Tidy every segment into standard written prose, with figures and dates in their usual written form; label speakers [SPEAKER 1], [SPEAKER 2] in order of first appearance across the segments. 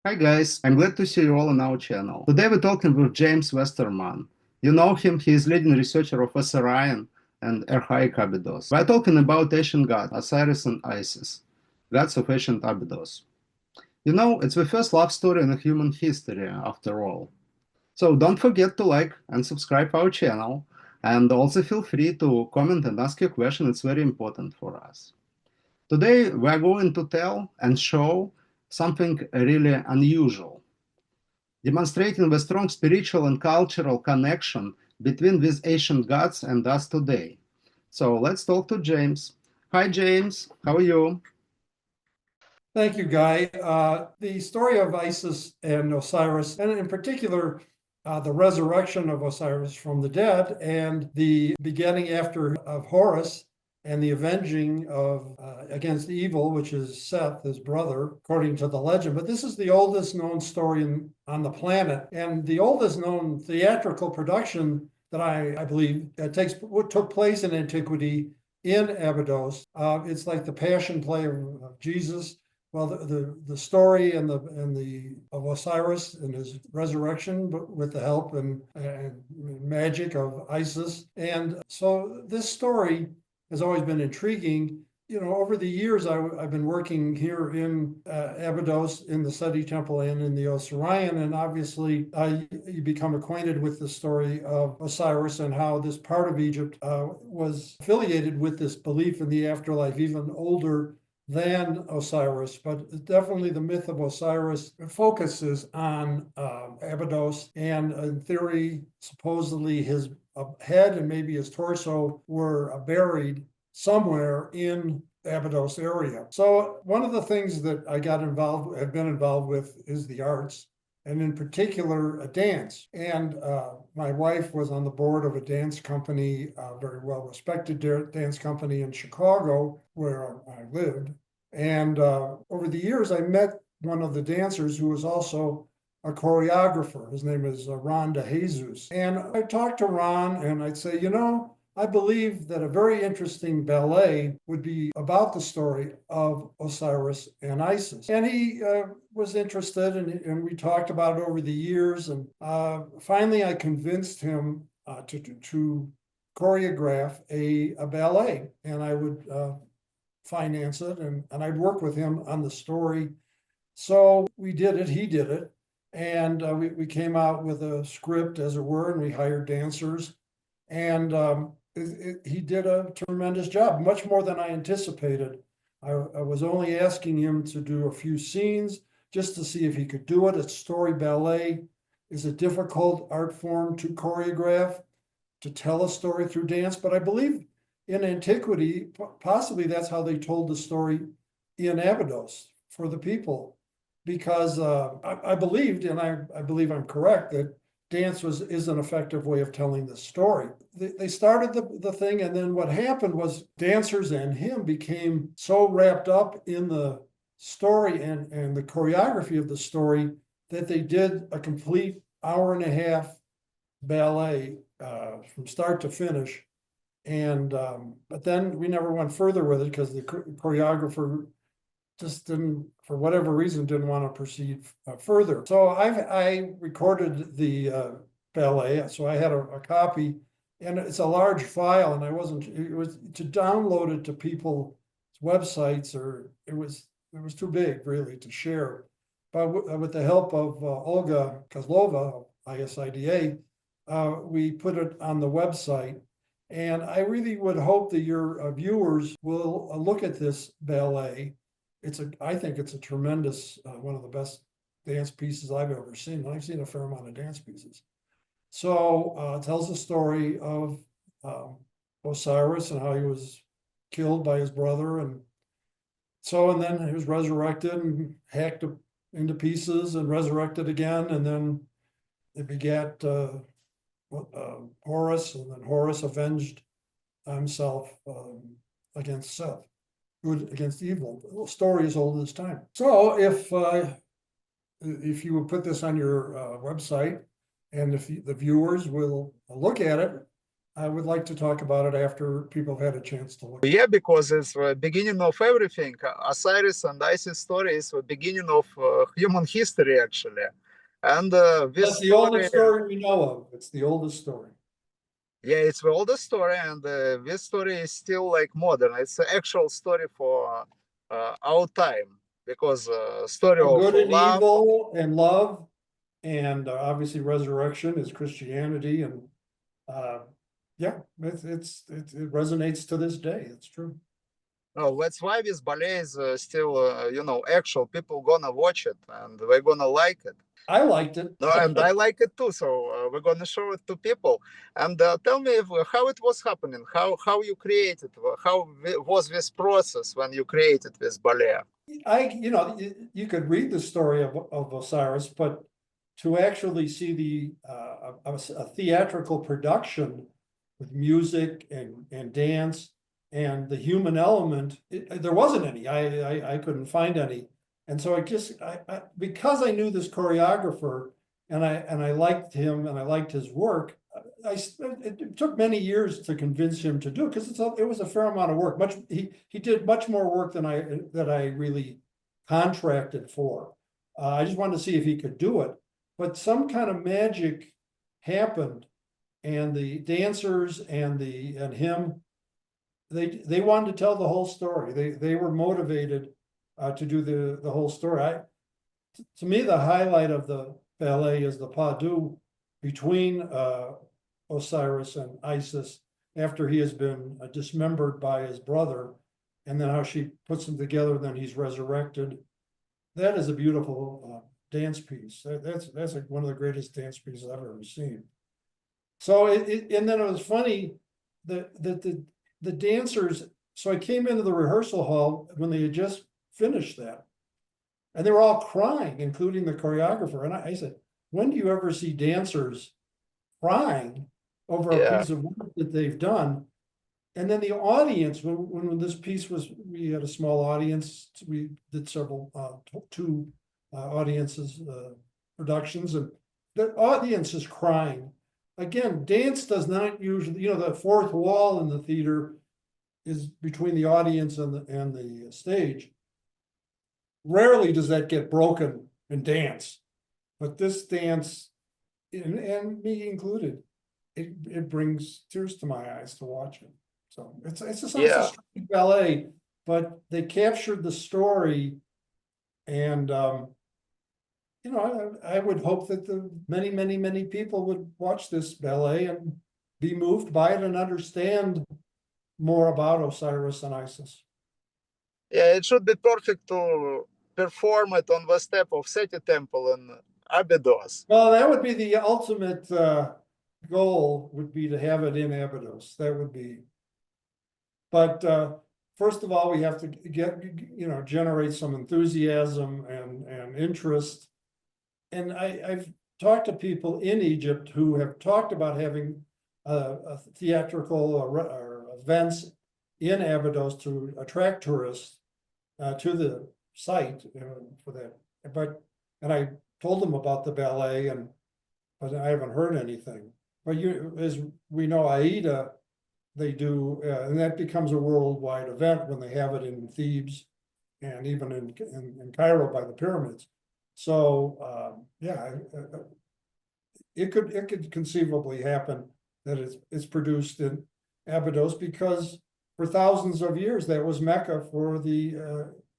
[SPEAKER 1] Hi guys, I'm glad to see you all on our channel. Today we're talking with James Westerman. You know him, he is leading researcher of Osiris and archaic Abydos. We're talking about ancient gods, Osiris and Isis, gods of ancient Abydos. You know, it's the first love story in human history, after all. So don't forget to like and subscribe our channel, and also feel free to comment and ask your question, it's very important for us. Today we're going to tell and show something really unusual, demonstrating the strong spiritual and cultural connection between these ancient gods and us today. So let's talk to James. Hi, James. How are you?
[SPEAKER 2] Thank you, Guy. The story of Isis and Osiris, and in particular, the resurrection of Osiris from the dead and the begetting after of Horus and the avenging of against evil, which is Seth, his brother, according to the legend. But this is the oldest known story on the planet, and the oldest known theatrical production that I believe took place in antiquity in Abydos. It's like the Passion play of Jesus. Well, the story and the of Osiris and his resurrection, but with the help and magic of Isis, and so this story has always been intriguing. You know, over the years, I've been working here in Abydos, in the Seti Temple and in the Osirian, and obviously you become acquainted with the story of Osiris and how this part of Egypt was affiliated with this belief in the afterlife, even older than Osiris, but definitely the myth of Osiris focuses on Abydos, and in theory, supposedly his head and maybe his torso were buried somewhere in Abydos area. So one of the things that have been involved with is the arts, and in particular, a dance. And my wife was on the board of a dance company, a very well-respected dance company in Chicago, where I lived. And over the years, I met one of the dancers who was also a choreographer. His name is Ron DeJesus. And I talked to Ron, and I'd say, you know, I believe that a very interesting ballet would be about the story of Osiris and Isis. And he was interested, and we talked about it over the years. And finally, I convinced him to choreograph a ballet, and I would finance it, and I'd work with him on the story. So we did it, he did it, and we came out with a script, as it were, and we hired dancers. And he did a tremendous job, much more than I anticipated. I was only asking him to do a few scenes just to see if he could do it. It's story ballet is a difficult art form to choreograph, to tell a story through dance. But I believe in antiquity, possibly that's how they told the story in Abydos for the people. Because I believed, and I believe I'm correct, that dance is an effective way of telling the story. They started the thing, and then what happened was dancers and him became so wrapped up in the story and the choreography of the story that they did a complete hour-and-a-half ballet from start to finish. And but then we never went further with it because the choreographer just didn't, for whatever reason, didn't want to proceed further. So I recorded the ballet, so I had a copy, and it's a large file, and it was to download it to people's websites, or it was too big really to share. But with the help of Olga Kozlova, ISIDA, we put it on the website. And I really would hope that your viewers will look at this ballet. I think it's a tremendous, one of the best dance pieces I've ever seen. I've seen a fair amount of dance pieces. So it tells the story of Osiris and how he was killed by his brother, and then he was resurrected and hacked into pieces and resurrected again, and then it begat Horus, and then Horus avenged himself against Seth, good against evil. The story is old as time. So if you would put this on your website, and if the viewers will look at it, I would like to talk about it after people have had a chance to look.
[SPEAKER 1] Yeah, because it's the beginning of everything. Osiris and Isis story is the beginning of human history, actually. And this
[SPEAKER 2] That's the
[SPEAKER 1] story,
[SPEAKER 2] oldest story we know of. It's the oldest story.
[SPEAKER 1] yeah, it's the oldest story, and this story is still like modern. It's an actual story for our time because story
[SPEAKER 2] Well,
[SPEAKER 1] of
[SPEAKER 2] good and
[SPEAKER 1] love.
[SPEAKER 2] evil and love, and obviously resurrection is Christianity, and yeah, it resonates to this day. It's true.
[SPEAKER 1] No, that's why this ballet is still, actual. People gonna watch it and they're gonna like it.
[SPEAKER 2] I liked it.
[SPEAKER 1] No, and I like it too. So we're gonna show it to people. And tell me how it was happening. How you created? How was this process when you created this ballet?
[SPEAKER 2] You could read the story of Osiris, but to actually see a theatrical production with music and dance and the human element, there wasn't any. I couldn't find any, and so because I knew this choreographer and I liked him and I liked his work. It took many years to convince him to do it because it was a fair amount of work. He did much more work than I really contracted for. I just wanted to see if he could do it, but some kind of magic happened, and the dancers and him, they wanted to tell the whole story. They were motivated to do the whole story. To me, the highlight of the ballet is the pas deux between Osiris and Isis after he has been dismembered by his brother, and then how she puts them together, and then he's resurrected. That is a beautiful dance piece. That's like one of the greatest dance pieces I've ever seen. So and then it was funny that the dancers. So I came into the rehearsal hall when they had just finished that, and they were all crying, including the choreographer. And I said, "When do you ever see dancers crying over a
[SPEAKER 1] Yeah,
[SPEAKER 2] piece of work that they've done?" And then the audience, when this piece was, we had a small audience. We did several, two audiences, productions, and the audience is crying. Again, dance does not usually, the fourth wall in the theater is between the audience and the stage. Rarely does that get broken in dance, but this dance, and me included, it brings tears to my eyes to watch it. So it's a strange ballet, but they captured the story, and I would hope that the many people would watch this ballet and be moved by it and understand more about Osiris and Isis.
[SPEAKER 1] Yeah, it should be perfect to perform it on the step of Seti temple in Abydos.
[SPEAKER 2] Well, that would be the ultimate goal, would be to have it in Abydos. That would be. But first of all, we have to generate some enthusiasm and interest. And I've talked to people in Egypt who have talked about having a theatrical or events in Abydos to attract tourists to the site for that. And I told them about the ballet, but I haven't heard anything. But as we know, Aida, they do, and that becomes a worldwide event when they have it in Thebes and even in Cairo by the pyramids. So it could conceivably happen that it's produced in Abydos, because for thousands of years that was Mecca for the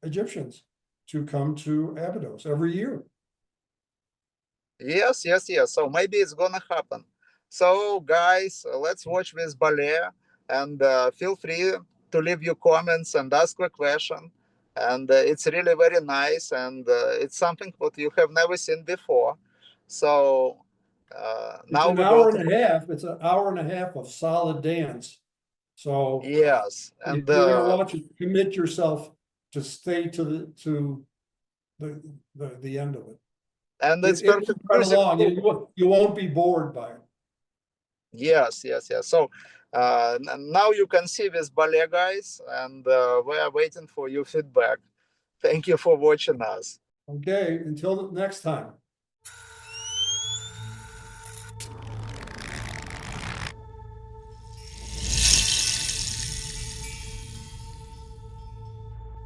[SPEAKER 2] Egyptians to come to Abydos every year.
[SPEAKER 1] Yes. So maybe it's gonna happen. So guys, let's watch this ballet, and feel free to leave your comments and ask a question. And it's really very nice, and it's something that you have never seen before. So
[SPEAKER 2] It's
[SPEAKER 1] now
[SPEAKER 2] an
[SPEAKER 1] we go
[SPEAKER 2] hour
[SPEAKER 1] to
[SPEAKER 2] and a half. It's an hour and a half of solid dance. So
[SPEAKER 1] yes,
[SPEAKER 2] if
[SPEAKER 1] and
[SPEAKER 2] you're going to watch it, commit yourself to stay to the end of it.
[SPEAKER 1] it's
[SPEAKER 2] It
[SPEAKER 1] perfect
[SPEAKER 2] run
[SPEAKER 1] music
[SPEAKER 2] along.
[SPEAKER 1] too.
[SPEAKER 2] You won't be bored by it.
[SPEAKER 1] Yes. So now you can see this ballet, guys, and we are waiting for your feedback. Thank you for watching us.
[SPEAKER 2] Okay, until next time.